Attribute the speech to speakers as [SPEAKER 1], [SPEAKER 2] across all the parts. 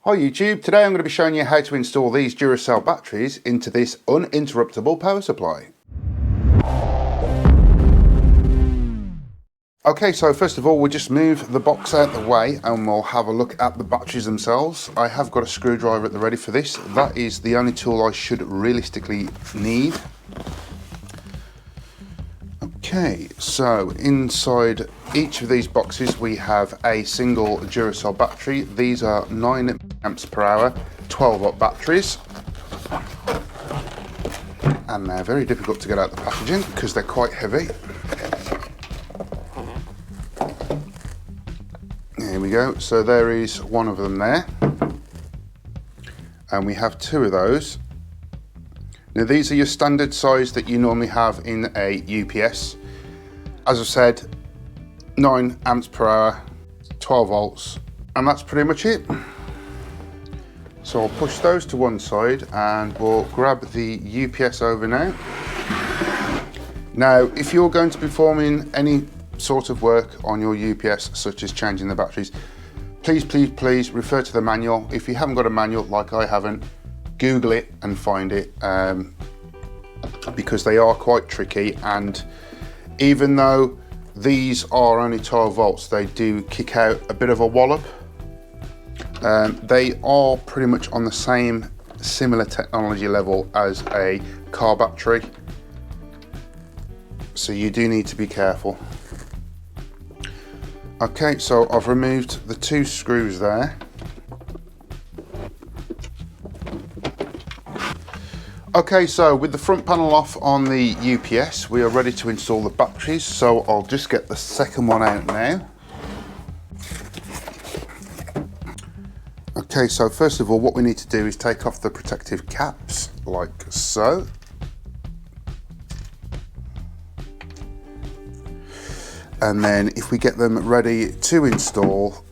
[SPEAKER 1] Hi YouTube, today I'm going to be showing you how to install these Duracell batteries into this uninterruptible power supply. Okay, so first of all we'll just move the box out the way and we'll have a look at the batteries themselves. I have got a screwdriver at the ready for this. That is the only tool I should realistically need. Okay, so inside each of these boxes we have a single Duracell battery. These are 9 amps per hour, 12 watt batteries. And they're very difficult to get out the packaging because they're quite heavy. Here we go, so there is one of them there. And we have 2 of those. Now these are your standard size that you normally have in a UPS. As I said, 9 amps per hour, 12 volts, and that's pretty much it. So I'll push those to one side and we'll grab the UPS over now. Now, if you're going to be performing any sort of work on your UPS, such as changing the batteries, please refer to the manual. If you haven't got a manual, like I haven't, Google it and find it, because they are quite tricky, and even though these are only 12 volts, they do kick out a bit of a wallop. They are pretty much on the same similar technology level as a car battery, so you do need to be careful. Okay, so I've removed the 2 screws there. Okay, so with the front panel off on the UPS, we are ready to install the batteries, so I'll just get the second one out now. Okay, so first of all what we need to do is take off the protective caps, like so. And then if we get them ready to install,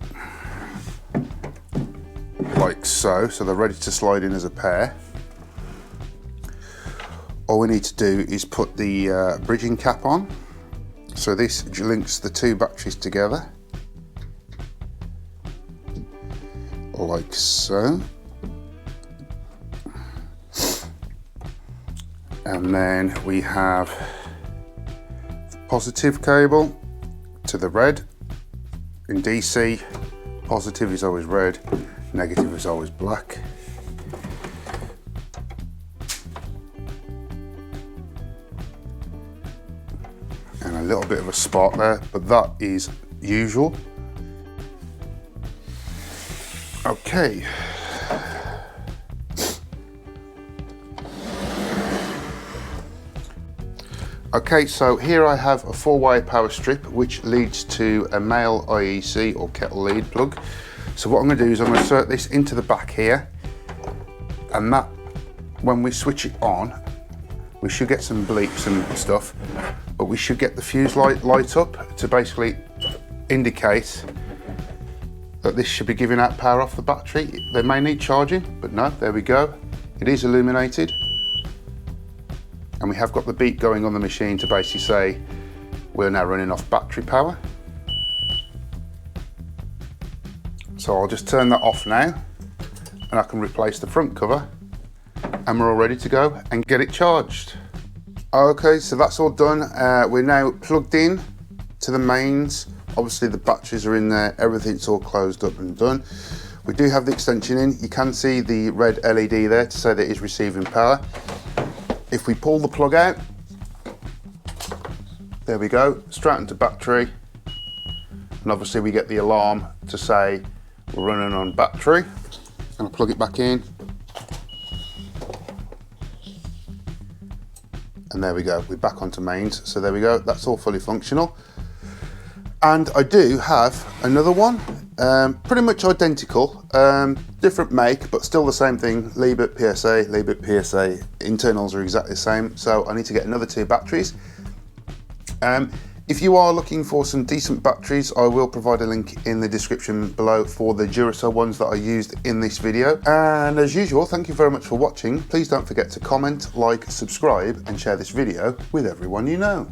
[SPEAKER 1] like so they're ready to slide in as a pair. All we need to do is put the bridging cap on. So this links the 2 batteries together, like so. And then we have the positive cable to the red. In DC, positive is always red, negative is always black. And a little bit of a spot there, but that is usual. Okay. Okay, so here I have a 4-way power strip which leads to a male IEC or kettle lead plug. So what I'm going to do is I'm going to insert this into the back here, and that, when we switch it on, we should get some bleeps and stuff, but we should get the fuse light up to basically indicate that this should be giving out power off the battery. They may need charging, but no, there we go. It is illuminated. And we have got the beep going on the machine to basically say we're now running off battery power. So I'll just turn that off now, and I can replace the front cover, and we're all ready to go and get it charged. Okay, so that's all done. We're now plugged in to the mains. Obviously the batteries are in there, everything's all closed up and done. We do have the extension in. You can see the red LED there to say that it's receiving power. If we pull the plug out, there we go, straight into battery. And obviously we get the alarm to say we're running on battery. And I'll plug it back in. And there we go, we're back onto mains. So there we go, that's all fully functional. And I do have another one, pretty much identical, different make, but still the same thing. Liebert PSA, internals are exactly the same. So I need to get another 2 batteries. If you are looking for some decent batteries, I will provide a link in the description below for the Duracell ones that I used in this video. And as usual, thank you very much for watching. Please don't forget to comment, like, subscribe, and share this video with everyone you know.